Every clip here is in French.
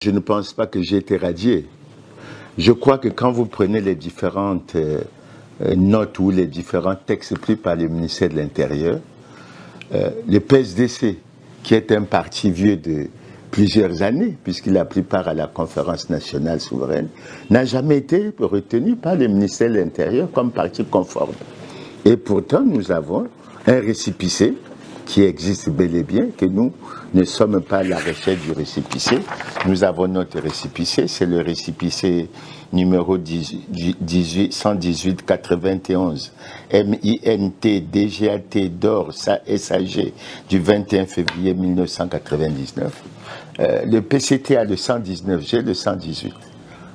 Je ne pense pas que j'ai été radié. Je crois que quand vous prenez les différentes notes ou les différents textes pris par le ministère de l'Intérieur, le PSDC, qui est un parti vieux de plusieurs années, puisqu'il a pris part à la conférence nationale souveraine, n'a jamais été retenu par le ministère de l'Intérieur comme parti conforme. Et pourtant, nous avons un récépissé qui existe bel et bien, que nous ne sommes pas à la recherche du récépissé. Nous avons notre récépissé, c'est le récépissé numéro 118-91 MINT DGAT d'or SAG du 21 février 1999. Le PCT a le 119, j'ai le 118.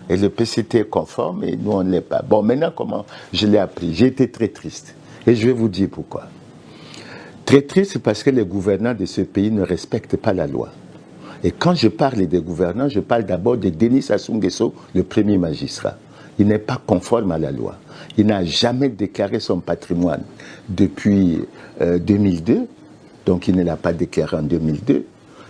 Et le PCT est conforme et nous on ne l'est pas. Bon, maintenant comment je l'ai appris? J'ai été très triste. Et je vais vous dire pourquoi. Très triste parce que les gouvernants de ce pays ne respectent pas la loi. Et quand je parle des gouvernants, je parle d'abord de Denis Sassou Nguesso, le premier magistrat. Il n'est pas conforme à la loi. Il n'a jamais déclaré son patrimoine depuis 2002. Donc il ne l'a pas déclaré en 2002.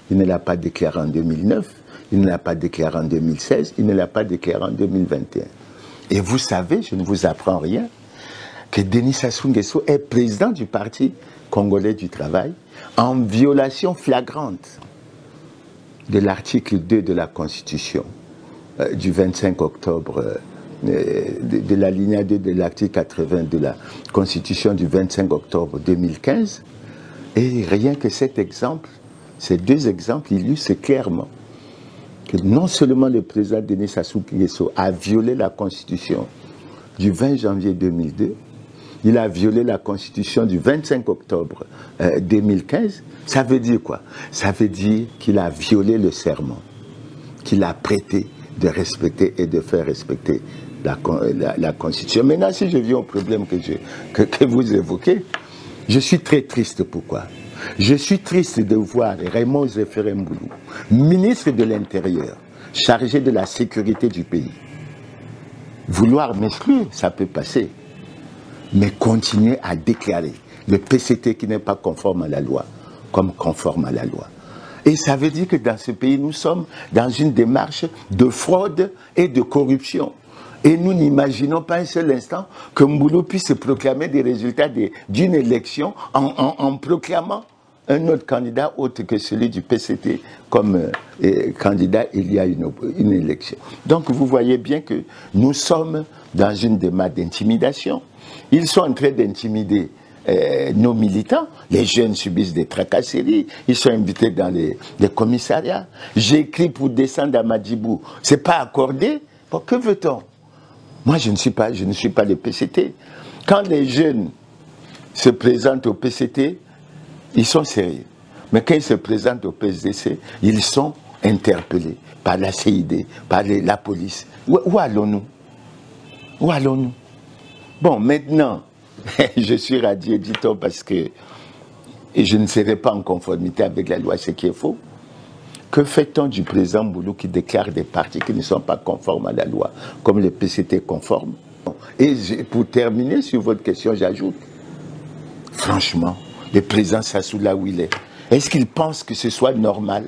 Il ne l'a pas déclaré en 2009. Il ne l'a pas déclaré en 2016. Il ne l'a pas déclaré en 2021. Et vous savez, je ne vous apprends rien, que Denis Sassou Nguesso est président du Parti congolais du travail en violation flagrante de l'article 2 de la Constitution du 25 octobre, de l'alinéa 2 de l'article 80 de la Constitution du 25 octobre 2015. Et rien que cet exemple, ces deux exemples illustrent clairement que non seulement le président Denis Sassou Nguesso a violé la Constitution du 20 janvier 2002, il a violé la Constitution du 25 octobre 2015. Ça veut dire quoi? Ça veut dire qu'il a violé le serment qu'il a prêté de respecter et de faire respecter la Constitution. Maintenant, si je viens au problème que vous évoquez, je suis très triste. Pourquoi? Je suis triste de voir Raymond Zéphéré Mboulou, ministre de l'Intérieur, chargé de la sécurité du pays. Vouloir m'exclure, ça peut passer. Mais continuer à déclarer le PCT qui n'est pas conforme à la loi comme conforme à la loi. Et ça veut dire que dans ce pays, nous sommes dans une démarche de fraude et de corruption. Et nous n'imaginons pas un seul instant que Mboulou puisse proclamer des résultats d'une élection en proclamant un autre candidat autre que celui du PCT comme candidat il y a une élection. Donc vous voyez bien que nous sommes dans une démarche d'intimidation. Ils sont en train d'intimider nos militants. Les jeunes subissent des tracasseries. Ils sont invités dans les commissariats. J'écris pour descendre à Madjibou. Ce n'est pas accordé. Bon, que veut-on? Moi, je ne suis pas le PCT. Quand les jeunes se présentent au PCT, ils sont sérieux. Mais quand ils se présentent au PSDC, ils sont interpellés par la CID, par la police. Où allons-nous? Où allons-nous? Bon, maintenant, je suis radié, dit-on, parce que je ne serai pas en conformité avec la loi, ce qui est faux. Que fait-on du président Mboulou qui déclare des partis qui ne sont pas conformes à la loi, comme le PCT conforme? Et pour terminer sur votre question, j'ajoute, franchement, le président Sassou, là où il est-ce qu'il pense que ce soit normal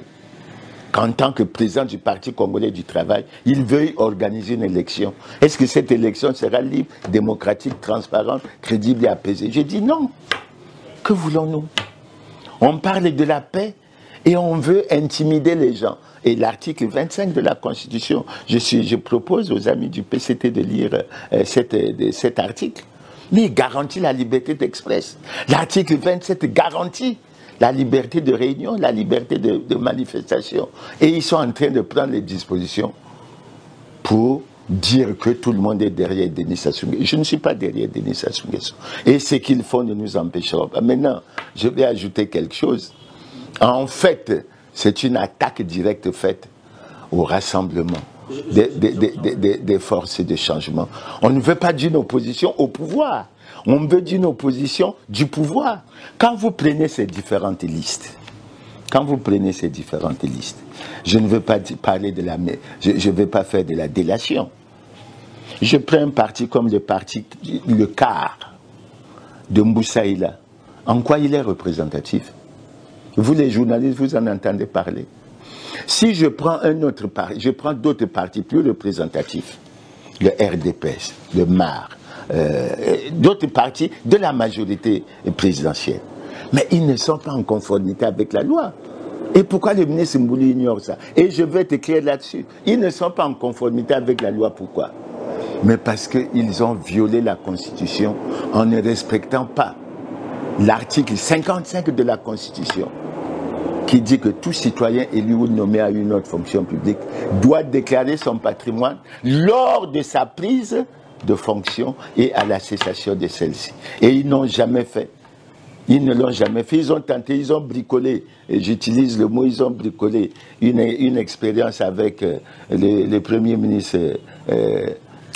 qu'en tant que président du Parti congolais du travail, il veuille organiser une élection? Est-ce que cette élection sera libre, démocratique, transparente, crédible et apaisée? Je dis non. Que voulons-nous? On parle de la paix et on veut intimider les gens. Et l'article 25 de la Constitution, je propose aux amis du PCT de lire cet article, mais il garantit la liberté d'express. L'article 27 garantit la liberté de réunion, la liberté de manifestation. Et ils sont en train de prendre les dispositions pour dire que tout le monde est derrière Denis Sassou Nguesso. Je ne suis pas derrière Denis Sassou Nguesso. Et ce qu'ils font ne nous empêchera pas. Maintenant, je vais ajouter quelque chose. En fait, c'est une attaque directe faite au rassemblement des forces de changement. On ne veut pas d'une opposition au pouvoir. On veut d'une opposition du pouvoir. Quand vous prenez ces différentes listes, je ne veux pas parler de la... Je ne veux pas faire de la délation. Je prends un parti comme le CAR de Mboussaïla. En quoi il est représentatif? Vous les journalistes, vous en entendez parler. Si je prends un autre parti, je prends d'autres partis plus représentatifs, le RDPS, le MAR, d'autres partis de la majorité présidentielle, mais ils ne sont pas en conformité avec la loi. Et pourquoi le ministre Mbouli ignore ça? Et je vais te clair là-dessus. Ils ne sont pas en conformité avec la loi. Pourquoi? Mais parce qu'ils ont violé la Constitution en ne respectant pas l'article 55 de la Constitution, qui dit que tout citoyen élu ou nommé à une autre fonction publique doit déclarer son patrimoine lors de sa prise de fonction et à la cessation de celle-ci. Et ils n'ont jamais fait. Ils ne l'ont jamais fait. Ils ont tenté, ils ont bricolé, et j'utilise le mot, ils ont bricolé une expérience avec le Premier ministre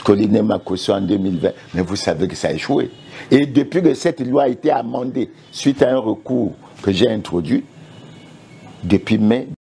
Colline Makosso en 2020. Mais vous savez que ça a échoué. Et depuis que cette loi a été amendée suite à un recours que j'ai introduit, depuis mai